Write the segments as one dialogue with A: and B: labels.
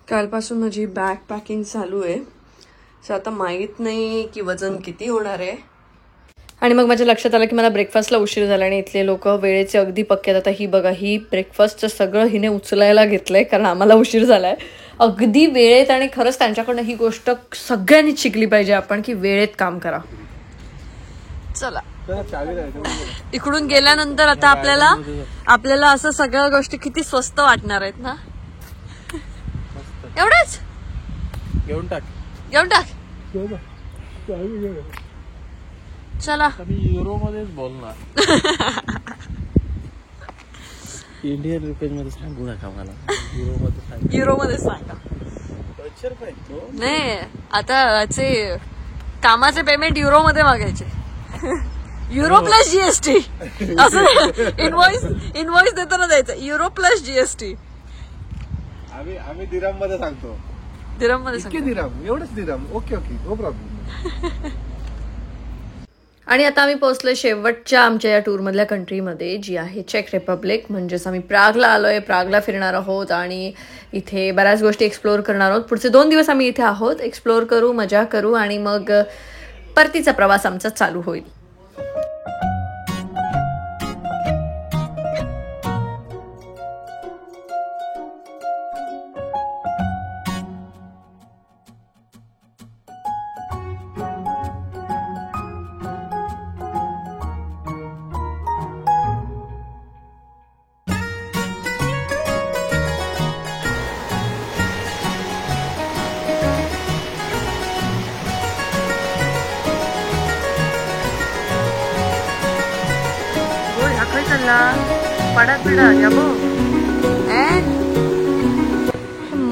A: कालपासून माझी bag packing चालू आहे. सो आता माहीत नाही की वजन किती होणार आहे. आणि मग माझ्या लक्षात आलं की मला ब्रेकफास्टला उशीर झाला आणि इथले लोक वेळेचे अगदी पक्के आहेत. आता ही बघा, ही ब्रेकफास्टचं सगळं हिने उचलायला घेतलंय कारण आम्हाला उशीर झालाय अगदी वेळेत. आणि खरंच त्यांच्याकडनं ही गोष्ट सगळ्यांनीच शिकली पाहिजे आपण की वेळेत काम करा. चला इकडून गेल्यानंतर आता आपल्याला असं सगळ्या गोष्टी किती स्वस्त वाटणार आहेत ना. एवढंच घेऊन टाक. चला
B: युरो मध्येच बोलणार. इंडियन रुपीज मध्ये सांगू नका मला.
A: युरो मध्ये सांगा. नाही आता कामाचे पेमेंट युरो मध्ये मागायचे. युरो प्लस जीएसटी असं इनवॉइस देताना द्यायचं. Euro plus GST.
B: आम्ही दिराम मध्ये सांगतो.
A: दिराम मध्ये
B: दिराम एवढंच दिराम. Okay no problem.
A: आणि आता आम्ही पोहोचलोय शेवटच्या आमच्या या टूरमधल्या कंट्रीमध्ये, जी आहे चेक रिपब्लिक. म्हणजेच आम्ही प्रागला आलोय. प्रागला फिरणार आहोत आणि इथे बऱ्याच गोष्टी एक्सप्लोअर करणार आहोत. पुढचे 2 दिवस आम्ही इथे आहोत. एक्सप्लोअर करू, मजा करू आणि मग परतीचा प्रवास आमचा चालू होईल.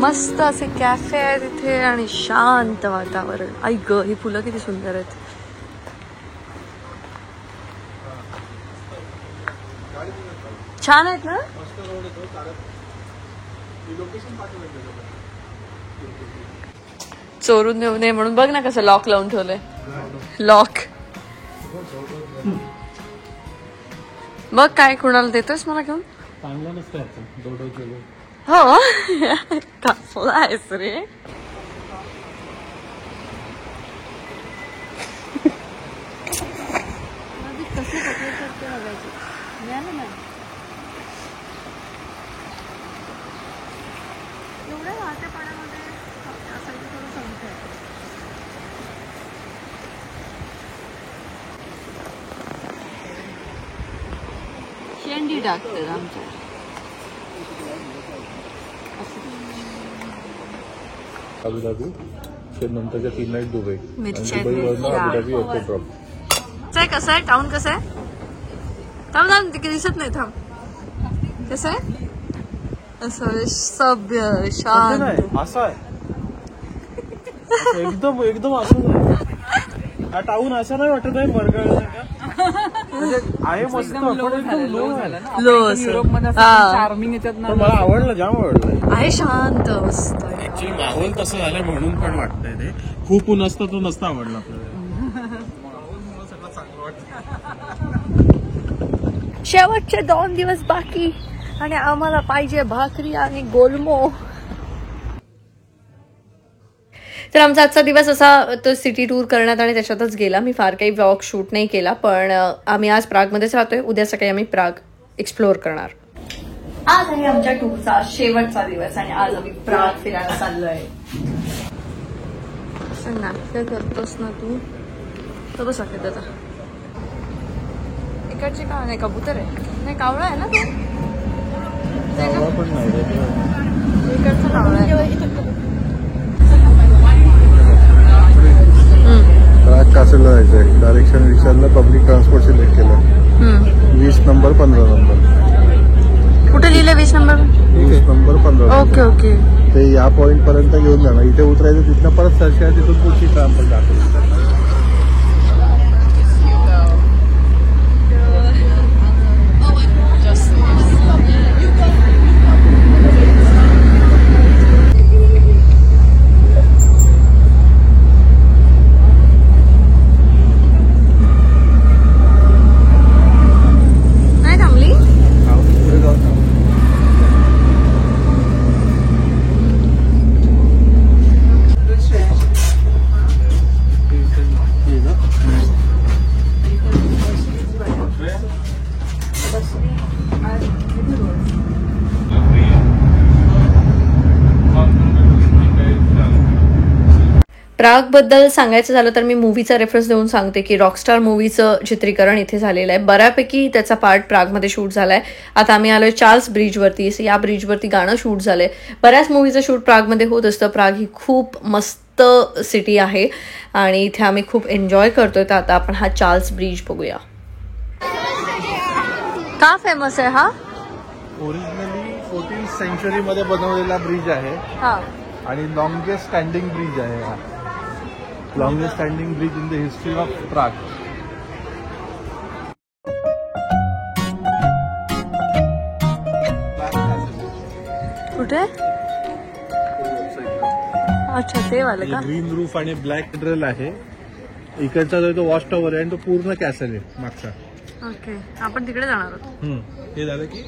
A: मस्त असे कॅफे आहेत इथे आणि शांत वातावरण. आई ग, ही फुलं किती सुंदर आहेत. छान आहेत ना. चोरून नेऊ नये म्हणून बघ ना कसं लॉक लावून ठेवलंय. लॉक. मग काय कुणाला देतोस मला घेऊन.
B: चांगला नसतं.
A: हो कसला आहेस रे. शेंडी टाकतात आमच्या.
B: अबुधाबी नंतरच्या 3 नाईट दुबई.
A: कसं आहे टाउन. कसं आहे. थांब दिसत नाही. थांब. कसं आहे. असं सभ्य शांत
B: असं आहे. एकदम असं हा टाऊन असं नाही वाटत आहे. मरगळ आहे मस्त. मला आवडलं, जाम आवडलं.
A: आहे शांत मस्त.
B: ऍक्च्युली माहोल तसं झालं म्हणून पण वाटतंय ते. खूप ऊन असतं तो नसतं आवडला आपल्याला.
A: शेवटचे 2 दिवस बाकी आणि आम्हाला पाहिजे भाकरी आणि गोलमो. तर आमचा आजचा दिवस असा तो सिटी टूर करण्यात आणि त्याच्यातच गेला. मी फार काही व्लॉग शूट नाही केला, पण आम्ही आज प्रागमध्येच राहतोय. उद्या सकाळी आम्ही प्राग एक्सप्लोअर करणार. आज आहे आमच्या टूरचा शेवटचा दिवस आणि आज आम्ही प्राग फिरायला चाललोय. असं नाट्य करतोस ना तू. तर बस वाटत आता इकडचे का नाही. कबूतर आहे. नाही कावळा आहे ना. इकडचं कावळा आहे.
B: प्राग कासलला जायचंय. डायरेक्शन विचारलं, पब्लिक ट्रान्सपोर्ट सिलेक्ट केलं. 20 नंबर 15 नंबर.
A: कुठे लिहिलं 20 नंबर
B: 15.
A: ओके.
B: ते या पॉइंट पर्यंत घेऊन जाणार. इथे उतरायचं, तिथनं परत सर्च करायचं, तिथून पुढची ट्रान्सपोर्ट दाखवली.
A: प्रागबद्दल सांगायचं झालं तर मी मूवीचा रेफरन्स देऊन सांगते की रॉकस्टार मूवीचं चित्रीकरण इथे झालेलं आहे. बऱ्यापैकी त्याचा पार्ट प्रागमध्ये शूट झाला आहे. आता आम्ही आलोय चार्ल्स ब्रिजवरती. या ब्रिजवरती गाणं शूट झालंय. बऱ्याच मूवीचं शूट प्रागमध्ये होत असतं. प्राग ही खूप मस्त सिटी आहे आणि इथे आम्ही खूप एन्जॉय करतोय. तर आता आपण हा चार्ल्स ब्रिज बघूया. का फेमस आहे हा?
B: ओरिजिनली 14th सेंचुरी मध्ये बनवलेला ब्रिज आहे
A: हा
B: आणि लॉंगेस्ट स्टँडिंग ब्रिज आहे हा. Longest standing bridge in the history of Prague.
A: कुठे? अच्छा ते वाले का?
B: ग्रीन रूफ आणि ब्लॅक ड्रेल आहे. इकडचा जो वॉच टॉवर आहे आणि तो पूर्ण कॅसल आहे मागचा.
A: ओके आपण तिकडे जाणार आहोत.
B: हे झालं की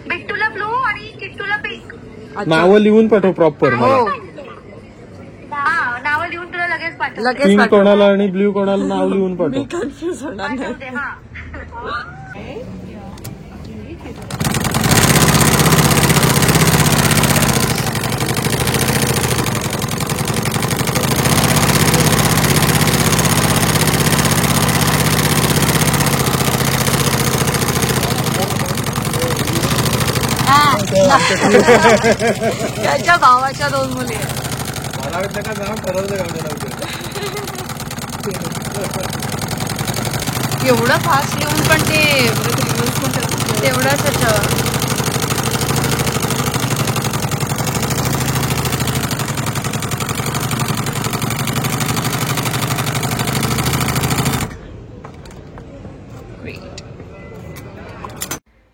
A: बिट्टूला ब्लू आणि किट्टूला पिंक.
B: नावं लिहून पाठव प्रॉपर.
A: नावं लिहून तुला लगेच पाठव.
B: पिंक कोणाला आणि ब्ल्यू कोणाला नाव लिहून पाठव.
A: कन्फ्युज होणार नाही. त्याच्या भावाच्या 2 मुली आहेत.
B: मला वाटतं का जाऊन ठरवलं
A: एवढं फास्ट लिहून पण ते तेवढंच त्याच्यावर.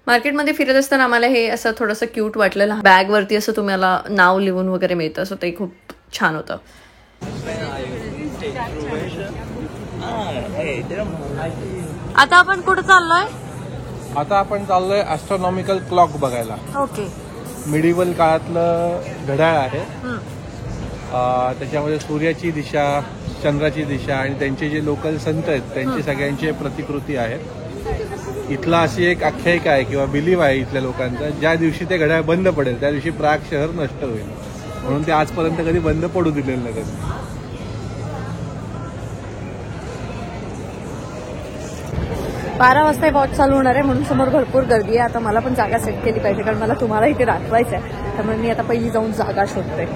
A: मार्केटमध्ये फिरत असताना आम्हाला हे असं थोडंसं क्यूट वाटलं. बॅग वरती असं तुम्हाला नाव लिहून वगैरे मिळतं, असं ते खूप छान होतं. आता आपण कुठं चाललोय?
B: आता आपण चाललोय ऍस्ट्रॉनॉमिकल क्लॉक बघायला.
A: ओके.
B: मिडिवल काळातलं घड्याळ आहे. त्याच्यामध्ये सूर्याची दिशा, चंद्राची दिशा आणि त्यांचे जे लोकल संत आहेत त्यांची सगळ्यांची प्रतिकृती आहेत. इथला अशी एक आख्यायिका आहे किंवा बिलीव आहे इथल्या लोकांचा, ज्या दिवशी ते घड्याळ बंद पडेल त्या दिवशी प्राग शहर नष्ट होईल, म्हणून ते आजपर्यंत कधी बंद पडू दिलेलं नाही.
A: 12 वाजता वॉच चालू होणार आहे म्हणून समोर भरपूर गर्दी आहे. आता मला पण जागा सेट केली पाहिजे कारण मला तुम्हाला इथे दाखवायचं आहे, त्यामुळे मी आता पहिली जाऊन जागा शोधते.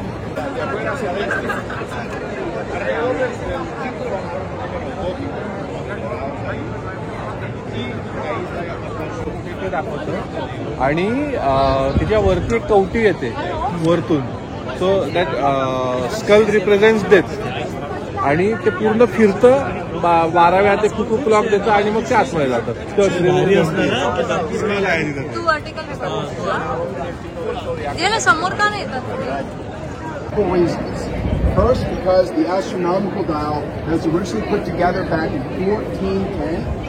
B: आणि तिच्यावरती एक कवटी येते वरतून, so that skull represents death, आणि ते पूर्ण फिरतं 12 वेळा ते कुकू क्लॉक देतं आणि मग ते आतमध्ये जातात.
A: समोर का नाही येतात?
C: First, because the astronomical dial was originally put together back in 1410.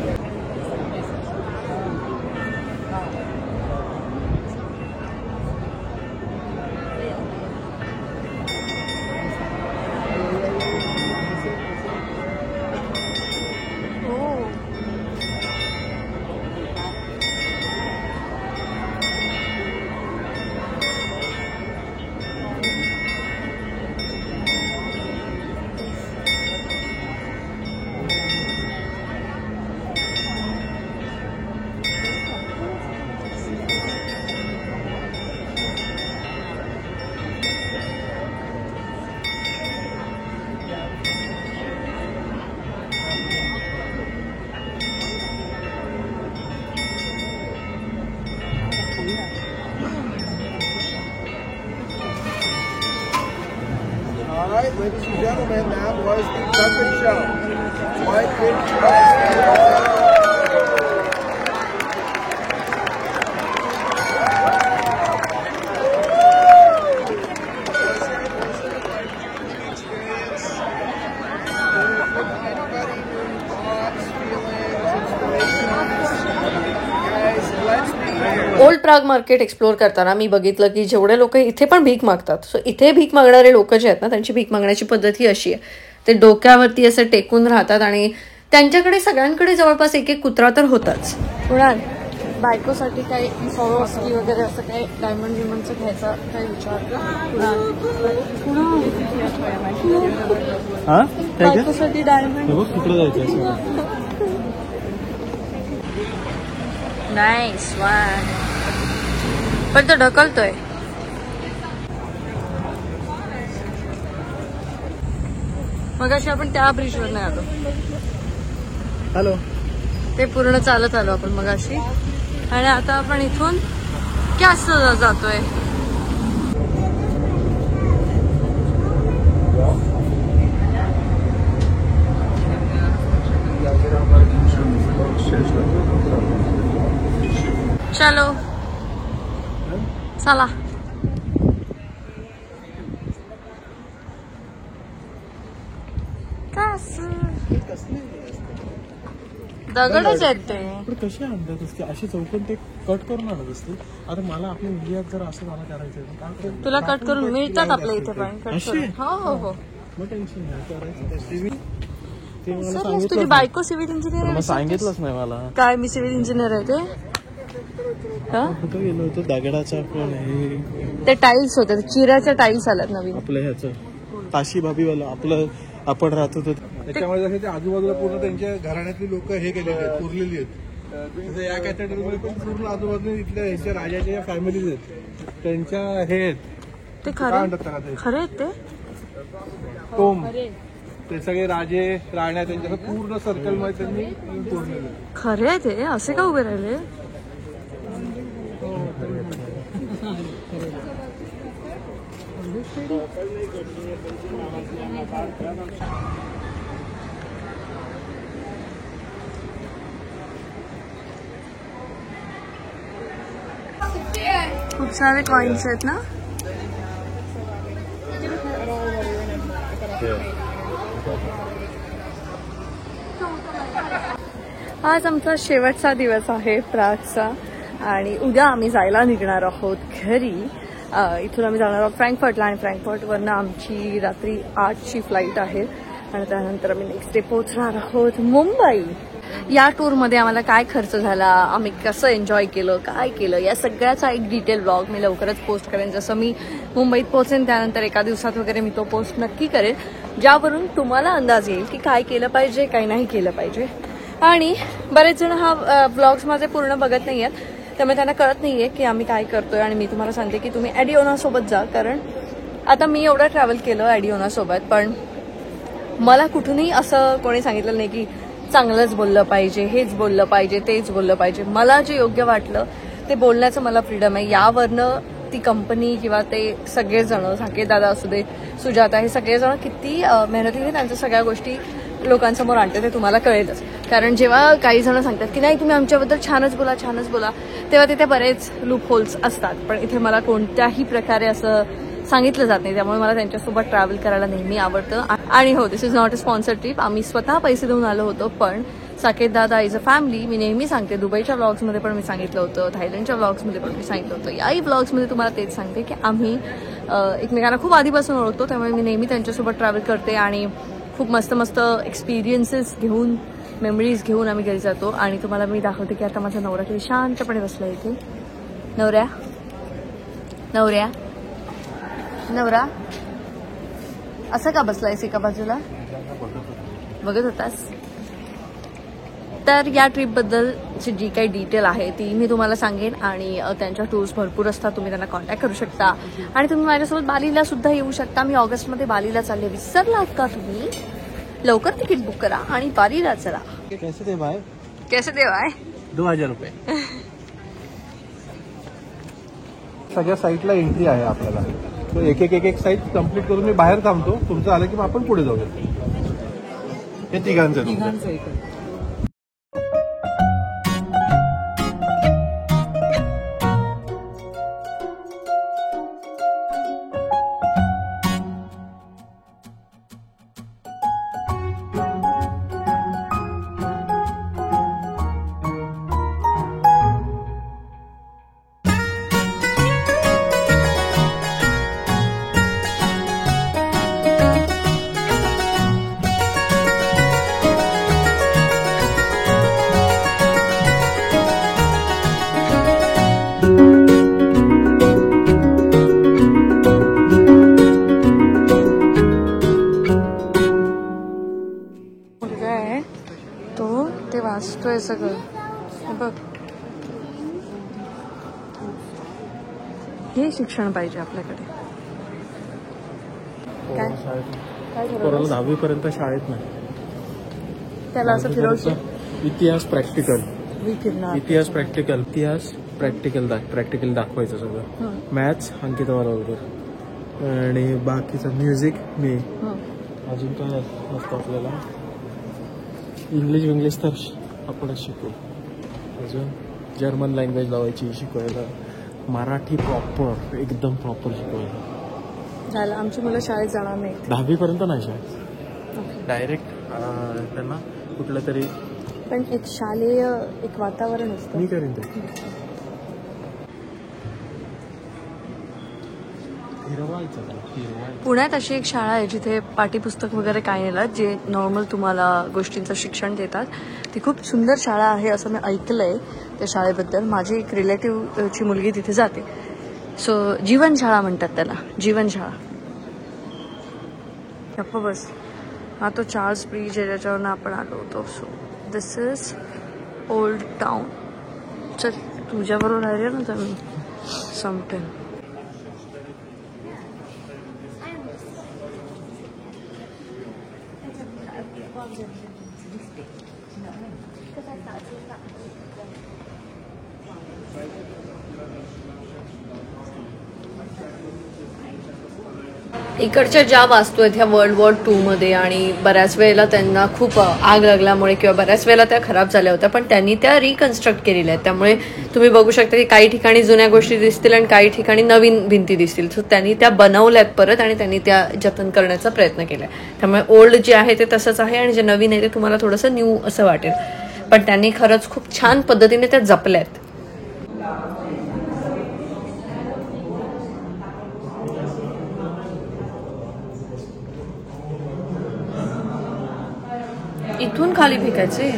C: ladies and gentlemen, that was the Trumpet Show. Why did you guys
A: old Prague market explore करताना मी बघितलं की जेवढे लोक इथे पण भीक मागतात, सो इथे भीक मागणारे लोक जे आहेत ना, त्यांची भीक मागण्याची पद्धत ही अशी आहे, ते डोक्यावरती असं टेकून राहतात आणि त्यांच्याकडे सगळ्यांकडे जवळपास एक एक कुत्रा तर होताच. कुणाल बायकोसाठी काही सॉरोस्की वगैरे असं काही डायमंड विमंडचं घ्यायचा काही विचार बायकोसाठी डायमंड नाईस वन, पण तो ढकलतोय. मगाशी आपण त्या ब्रिजवर नाही आलो.
B: हॅलो,
A: ते पूर्ण चालत आलो आपण मगाशी आणि आता आपण इथून कॅसल जातोय. चलो चला. दगडच आहेत ते.
D: पण कशी आणतात असते अशी चौकन, ते कट करून आणत असते. आता मला आपल्या इंडियात जर असं मला करायचं,
A: तुला कट करून मिळतात आपल्या इथे पण कट करून. हो हो हो,
D: मग टेन्शन नाही करायचं. ते मला
A: तुझी
D: सांगितलं,
A: बायको सिव्हिल इंजिनियर आहे.
D: सांगितलंच नाही मला.
A: काय मी सिव्हिल इंजिनियर आहे ते.
D: कुठं गेलो होतो दगडाचा, पण हे
A: ते टाईल्स होते, चिऱ्याच्या टाईल्स आल्यात नवीन.
D: आपलं ह्याचं ताशी भाभीवाला आपलं आपण राहत होतो
B: त्याच्यामुळे जसं ते आजूबाजूला पूर्ण त्यांच्या घराण्यातली लोक हे केलेली आहेत, पुरलेली आहेत. जसं या कॅथेड्रलमध्ये पण पूर्ण आजूबाजूला इथल्या ह्याच्या राजाच्या ज्या फॅमिलीज आहेत त्यांच्या हे आहेत,
A: ते
B: काय म्हणतात त्याला, ते
A: खरे आहेत ते
B: टोम, ते सगळे राजे राण्या त्यांच्या पूर्ण सर्कलमध्ये त्यांनी पुरलेले.
A: खरे आहे ते, असे का उभे राहिले. खूप सारे कॉइन्स आहेत ना. आज आमचा शेवटचा दिवस आहे प्रागचा आणि उद्या आम्ही जायला निघणार आहोत घरी. इथून आम्ही जाणार आहोत फ्रँकफर्टला आणि फ्रँकफर्टवरनं आमची रात्री 8ची फ्लाईट आहे आणि त्यानंतर आम्ही नेक्स्ट डे पोहोचणार आहोत मुंबई. या टूरमध्ये आम्हाला काय खर्च झाला, आम्ही कसं एन्जॉय केलं, काय केलं, या सगळ्याचा एक डिटेल ब्लॉग मी लवकरच पोस्ट करेन. जसं मी मुंबईत पोहोचेन त्यानंतर एका दिवसात वगैरे मी तो पोस्ट नक्की करेन, ज्यावरून तुम्हाला अंदाज येईल की काय केलं पाहिजे, काय नाही केलं पाहिजे. आणि बरेच जण हा ब्लॉग्स माझे पूर्ण बघत नाही आहेत, त्यामुळे त्यांना कळत नाहीये की आम्ही काय करतोय. आणि मी तुम्हाला सांगते की तुम्ही ॲडिओनासोबत जा, कारण आता मी एवढं ट्रॅव्हल केलं ॲडिओनासोबत, पण मला कुठूनही असं कोणी सांगितलं नाही की चांगलंच बोललं पाहिजे, हेच बोललं पाहिजे, तेच बोललं पाहिजे. मला जे योग्य वाटलं ते बोलण्याचं मला फ्रीडम आहे. यावरनं ती कंपनी किंवा ते सगळेजण, साकेत दादा असू दे, सुजाता, हे सगळेजण किती मेहनतीने त्यांच्या सगळ्या गोष्टी लोकांसमोर आणते ते तुम्हाला कळेलच. कारण जेव्हा काही जण सांगतात की नाही तुम्ही आमच्याबद्दल छानच बोला, छानच बोला, तेव्हा तिथे बरेच लूप होल्स असतात. पण इथे मला कोणत्याही प्रकारे असं सांगितलं जात नाही, त्यामुळे मला त्यांच्यासोबत ट्रॅव्हल करायला नेहमी आवडतं. आणि हो, this is not a sponsored trip, आम्ही स्वतः पैसे देऊन आलो होतो. पण साकेत दादा इज अ फॅमिली. मी नेहमी सांगते, दुबईच्या व्लॉग्समध्ये पण मी सांगितलं होतं, थायलंडच्या व्लॉग्समध्ये पण मी सांगितलं होतं, याही व्लॉग्समध्ये तुम्हाला तेच सांगते की आम्ही एकमेकांना खूप आधीपासून ओळखतो, त्यामुळे मी नेहमी त्यांच्यासोबत ट्रॅव्हल करते आणि खूप मस्त मस्त एक्सपिरियन्सेस घेऊन, मेमरीज घेऊन आम्ही घरी जातो. आणि तुम्हाला मी दाखवते की आता माझा नवरा किती शांतपणे बसला इथे. नवऱ्या नवऱ्या नवरा असं का बसलायस एका बाजूला, बघत होतास. तर या ट्रिपबद्दलची जी काही डिटेल आहे ती मी तुम्हाला सांगेन. आणि त्यांच्या टूर्स भरपूर असतात, तुम्ही त्यांना कॉन्टॅक्ट करू शकता. आणि तुम्ही माझ्यासोबत बालीला सुद्धा येऊ शकता. मी ऑगस्टमध्ये बालीला चालले, विसरलात का तुम्ही? लवकर तिकीट बुक करा आणि बालीला चला.
D: कैसे दे भाई,
A: कैसे दे भाई?
D: 2000 रुपये.
B: सगळ्या साईटला एंट्री आहे आपल्याला. तो एक साईज कम्प्लीट करून मी बाहेर थांबतो. तुमचं आलं की मग आपण पुढे जाऊया. हे तिघांचं आहे तुमचं.
D: तिघांचं एक
A: मुलगा आहे तो, ते वाचतोय सगळं. हे बघ, हे शिक्षण पाहिजे आपल्याकडे. काय काय
D: पोराला 10वी पर्यंत शाळेत नाही.
A: त्याला असं फिरवशील?
D: इतिहास प्रॅक्टिकल,
A: मी फिरणार.
D: इतिहास प्रॅक्टिकल दाखवायचं सगळं. मॅथ्स अंकिता बरोबर आणि बाकीचं म्युझिक मी. अजून काय असतं आपल्याला? इंग्लिश तर आपणच शिकू. अजून जर्मन लँग्वेज लावायची शिकवायला. मराठी एकदम प्रॉपर शिकवायला.
A: झालं, आमची मुलं शाळेत जाणार नाही.
D: 10वी पर्यंत नाही शाळेत, डायरेक्ट त्यांना कुठलं तरी.
A: पण एक शालेय एक वातावरण असतं.
D: मी करीन ते.
A: पुण्यात अशी एक शाळा आहे जिथे पाठ्यपुस्तक वगैरे काय नाही, जे नॉर्मल तुम्हाला गोष्टींचं शिक्षण देतात. ती खूप सुंदर शाळा आहे असं मी ऐकलंय त्या शाळेबद्दल. माझी एक रिलेटिव्हची मुलगी तिथे जाते. सो जीवनशाळा म्हणतात त्याला, जीवनशाळा. गप्प बस. हा तो चार्ल्स ब्रिज आहे ज्याच्यावरनं आपण आलो होतो. So this is old town. चल तुझ्याबरोबर राहिले ना तर मी समटेन. इकडच्या ज्या वास्तू आहेत ह्या World War II मध्ये, आणि बऱ्याच वेळेला त्यांना खूप आग लागल्यामुळे किंवा बऱ्याच वेळेला त्या खराब झाल्या होत्या, पण त्यांनी त्या रिकन्स्ट्रक्ट केलेल्या आहेत. त्यामुळे तुम्ही बघू शकता की काही ठिकाणी जुन्या गोष्टी दिसतील आणि काही ठिकाणी नवीन भिंती दिसतील. सो त्यांनी त्या बनवल्यात परत आणि त्यांनी त्या जतन करण्याचा प्रयत्न केलाय. त्यामुळे ओल्ड जे आहे ते तसंच आहे आणि जे नवीन आहे ते तुम्हाला थोडंसं न्यू असं वाटेल. पण त्यांनी खरंच खूप छान पद्धतीने त्या जपल्यात. इथून खाली फेकायचे.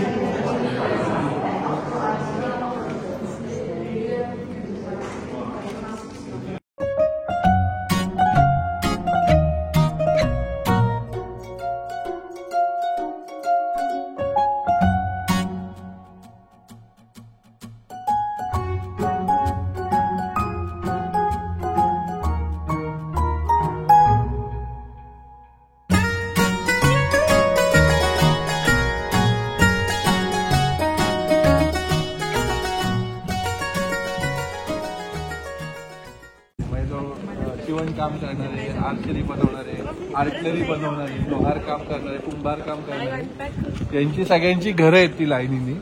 B: काम करणारे, आर्चरी बनवणारे, आर्टलरी बनवणारे, लोहार काम करणारे, कुंभार काम करणारे, यांची सगळ्यांची घरं आहेत ती लाईनीने.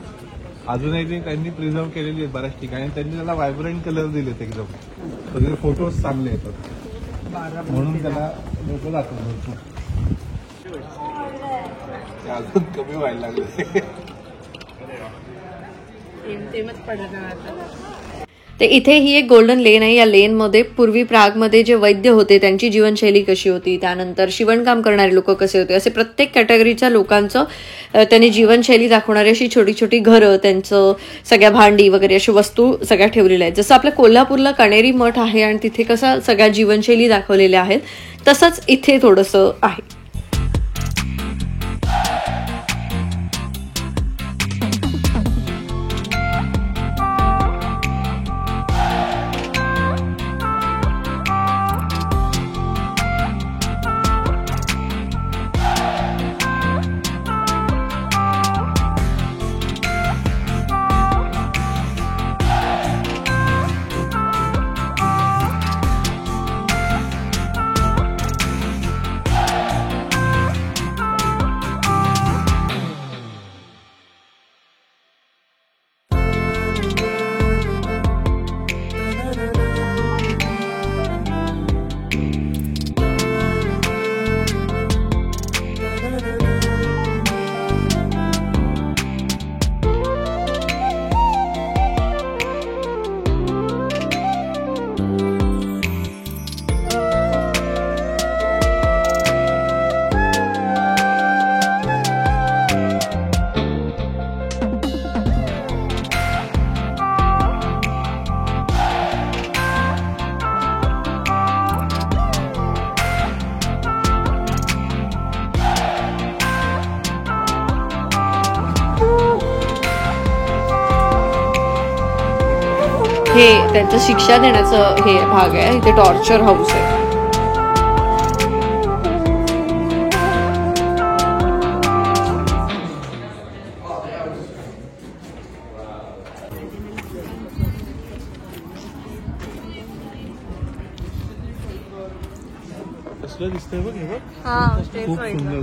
B: अजूनही त्यांनी प्रिझर्व केलेली आहेत बऱ्याच ठिकाणी. त्यांनी त्याला व्हायब्रंट कलर दिलेत एकदम. सगळे फोटोज चांगले येतात म्हणून त्याला लोक दाखवतात. अजून कमी व्हायला लागले.
A: ते इथे ही एक गोल्डन लेन आहे. या लेनमध्ये पूर्वी प्रागमध्ये जे वैद्य होते त्यांची जीवनशैली कशी होती, त्यानंतर शिवणकाम करणारे लोक कसे होते, असे प्रत्येक कॅटेगरीच्या लोकांचं त्यांनी जीवनशैली दाखवणारी अशी छोटी छोटी घरं, त्यांचं सगळ्या भांडी वगैरे अशी वस्तू सगळ्या ठेवलेल्या आहेत. जसं आपल्या कोल्हापूरला कणेरी मठ आहे आणि तिथे कसं सगळ्या जीवनशैली दाखवलेल्या आहेत, तसंच इथे थोडंसं आहे. हे त्यांचं शिक्षा देण्याचं हे भाग आहे. इथे टॉर्चर हाऊस आहे.
D: कसलं दिसतंय बघ हे बघ.
A: खूप
D: सुंदर.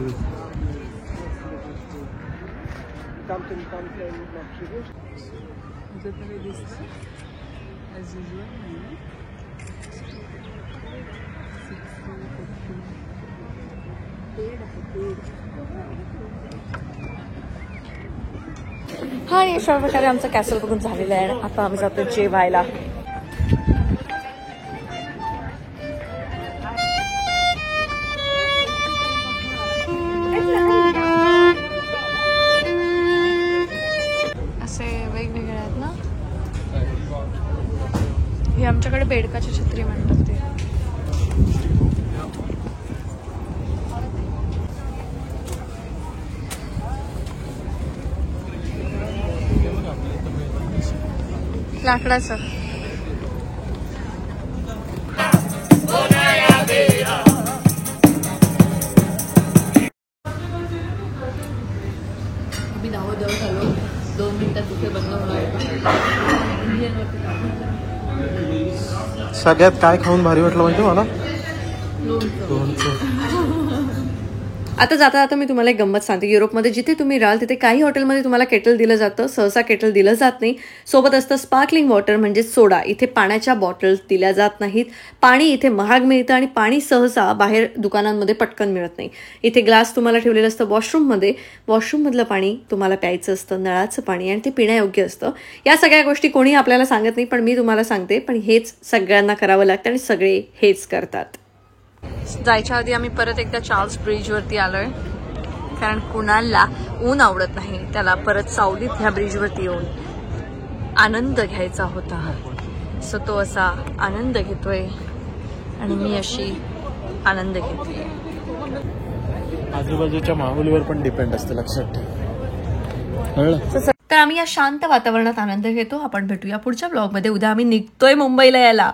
A: हा, आणि अशा प्रकारे आमचं कॅसल बघून झालेलं आहे. आता आम्ही जातो जेवायला. असे वेगवेगळे आहेत ना. हे आमच्याकडे बेडकाची छत्री म्हणतात ते. लाकडाचं. आम्ही धावत आलो. 2 मिनिटात तिथे बंद होणार.
D: सगळ्यात काय खाऊन भारी वाटलं म्हणजे मला
A: आता जाता जाता मी तुम्हाला एक गंमत सांगते. युरोपमध्ये जिथे तुम्ही राहाल तिथे काही हॉटेलमध्ये तुम्हाला केटल दिलं जातं, सहसा केटल दिलं जात नाही. सोबत असतं स्पार्कलिंग वॉटर म्हणजे सोडा. इथे पाण्याच्या बॉटल्स दिल्या जात नाहीत. पाणी इथे महाग मिळतं आणि पाणी सहसा बाहेर दुकानांमध्ये पटकन मिळत नाही. इथे ग्लास तुम्हाला ठेवलेलं असतं वॉशरूममध्ये. वॉशरूममधलं पाणी तुम्हाला प्यायचं असतं, नळाचं पाणी, आणि ते पिण्यायोग्य असतं. या सगळ्या गोष्टी कोणी आपल्याला सांगत नाही, पण मी तुम्हाला सांगते. पण हेच सगळ्यांना करावं लागतं आणि सगळे हेच करतात. जायच्या आधी आम्ही परत एकदा चार्ल्स ब्रिजवरती आलोय, कारण कुणाला ऊन आवडत नाही. त्याला परत सावलीत ह्या ब्रिजवरती येऊन आनंद घ्यायचा होता. सो तो असा आनंद घेतोय आणि मी अशी आनंद घेतोय.
D: आजूबाजूच्या माहोलीवर पण डिपेंड असतं, लक्षात ठेव.
A: तर आम्ही या शांत वातावरणात आनंद घेतो. आपण भेटूया पुढच्या ब्लॉगमध्ये. उद्या आम्ही निघतोय मुंबईला यायला.